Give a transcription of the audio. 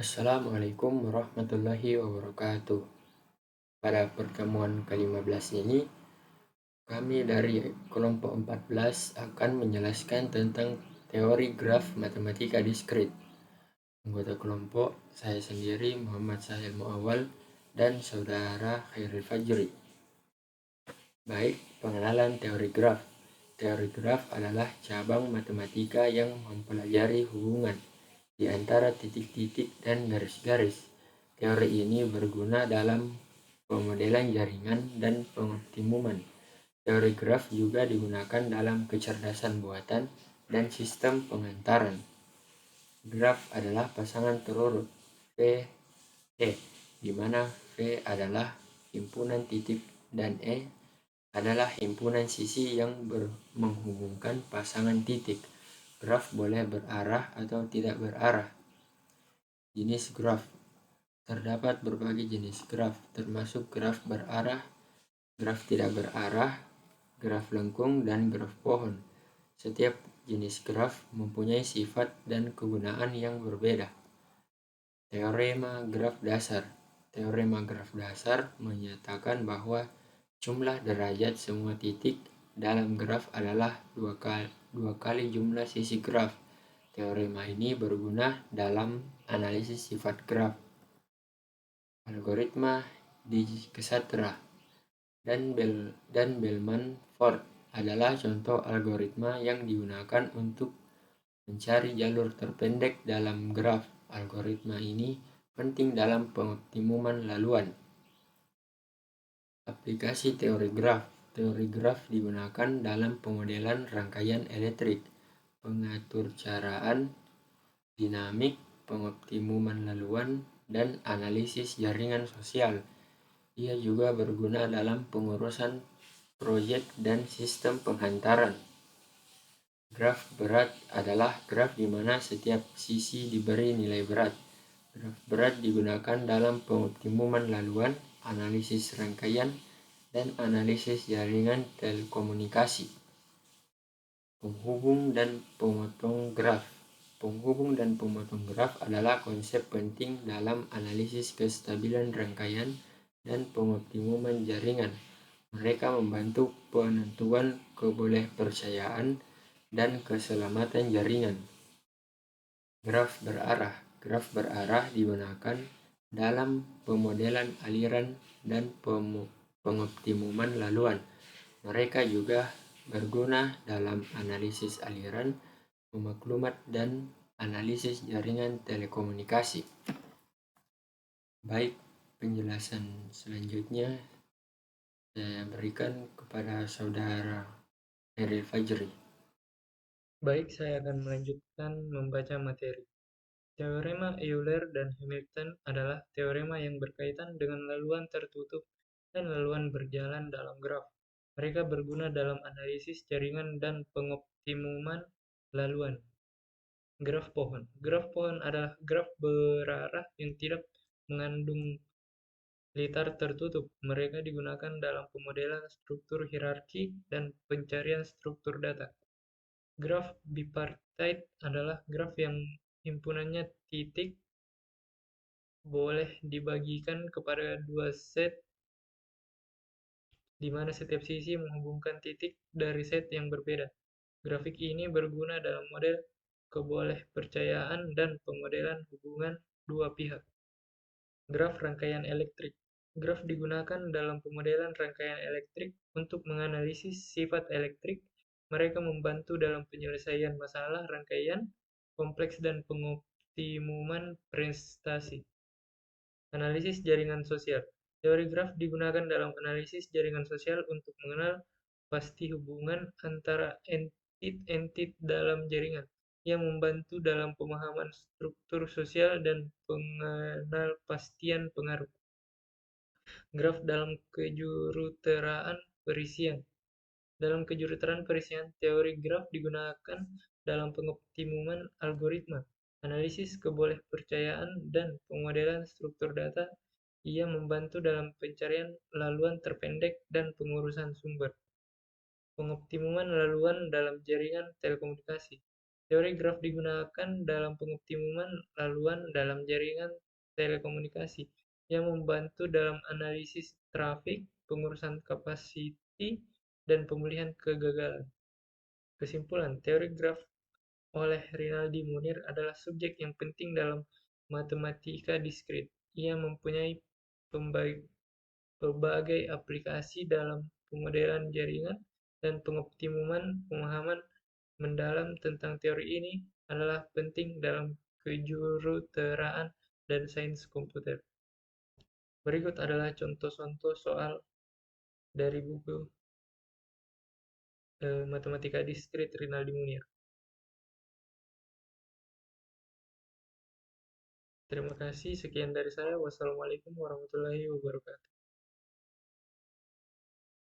Assalamualaikum warahmatullahi wabarakatuh. Pada pertemuan ke-15 ini, kami dari kelompok 14 akan menjelaskan tentang teori graf matematika diskrit. Anggota kelompok saya sendiri Muhammad Sahil Muawal dan saudara Khairil Fajri. Baik, pengenalan teori graf. Teori graf adalah cabang matematika yang mempelajari hubungan di antara titik-titik dan garis-garis. Teori ini berguna dalam pemodelan jaringan dan pengoptimuman. Teori graf juga digunakan dalam kecerdasan buatan dan sistem pengantaran. Graf adalah pasangan terurut V, E, di mana V adalah himpunan titik dan E adalah himpunan sisi yang menghubungkan pasangan titik. Graf boleh berarah atau tidak berarah. Jenis graf. Terdapat berbagai jenis graf, termasuk graf berarah, graf tidak berarah, graf lengkung, dan graf pohon. Setiap jenis graf mempunyai sifat dan kegunaan yang berbeda. Teorema graf dasar. Teorema graf dasar menyatakan bahwa jumlah derajat semua titik dalam graf adalah dua kali jumlah sisi graf. Teorema ini berguna dalam analisis sifat graf. Algoritma Dijkstra dan Bellman-Ford adalah contoh algoritma yang digunakan untuk mencari jalur terpendek dalam graf. Algoritma ini penting dalam pengoptimuman laluan. Aplikasi teori graf. Teori graf digunakan dalam pemodelan rangkaian elektrik, pengaturcaraan, dinamik, pengoptimuman laluan, dan analisis jaringan sosial. Ia juga berguna dalam pengurusan proyek dan sistem penghantaran. Graf berat adalah graf di mana setiap sisi diberi nilai berat. Graf berat digunakan dalam pengoptimuman laluan, analisis rangkaian, dan analisis jaringan telekomunikasi. Penghubung dan pemotong graf. Penghubung dan pemotong graf adalah konsep penting dalam analisis kestabilan rangkaian dan pengoptimuman jaringan. Mereka membantu penentuan kebolehpercayaan dan keselamatan jaringan. Graf berarah. Graf berarah digunakan dalam pemodelan aliran dan pengoptimuman laluan. Mereka juga berguna dalam analisis aliran, pemaklumat, dan analisis jaringan telekomunikasi. Baik, penjelasan selanjutnya saya berikan kepada saudara Khairil Fajri. Baik, saya akan melanjutkan membaca materi. Teorema Euler dan Hamilton adalah teorema yang berkaitan dengan laluan tertutup dan laluan berjalan dalam graf. Mereka berguna dalam analisis jaringan dan pengoptimuman laluan. Graf pohon. Graf pohon adalah graf berarah yang tidak mengandung litar tertutup. Mereka digunakan dalam pemodelan struktur hierarki dan pencarian struktur data. Graf bipartite adalah graf yang himpunannya titik boleh dibagikan kepada dua set di mana setiap sisi menghubungkan titik dari set yang berbeda. Grafik ini berguna dalam model kebolehpercayaan dan pemodelan hubungan dua pihak. Graf rangkaian elektrik. Graf digunakan dalam pemodelan rangkaian elektrik untuk menganalisis sifat elektrik. Mereka membantu dalam penyelesaian masalah rangkaian kompleks dan pengoptimuman prestasi. Analisis jaringan sosial. Teori graf digunakan dalam analisis jaringan sosial untuk mengenal pasti hubungan antara entit-entit dalam jaringan, yang membantu dalam pemahaman struktur sosial dan pengenalpastian pengaruh. Graf dalam kejuruteraan perisian. Dalam kejuruteraan perisian, teori graf digunakan dalam pengoptimuman algoritma, analisis kebolehpercayaan, dan pemodelan struktur data. Ia membantu dalam pencarian laluan terpendek dan pengurusan sumber. Pengoptimuman laluan dalam jaringan telekomunikasi. Teori graf digunakan dalam pengoptimuman laluan dalam jaringan telekomunikasi yang membantu dalam analisis trafik, pengurusan kapasiti, dan pemulihan kegagalan. Kesimpulan, teori graf oleh Rinaldi Munir adalah subjek yang penting dalam matematika diskrit. Ia mempunyai berbagai aplikasi dalam pemodelan jaringan dan pengoptimuman. Pemahaman mendalam tentang teori ini adalah penting dalam kejuruteraan dan sains komputer. Berikut adalah contoh-contoh soal dari buku Matematika Diskrit Rinaldi Munir. Terima kasih, sekian dari saya. Wassalamualaikum warahmatullahi wabarakatuh.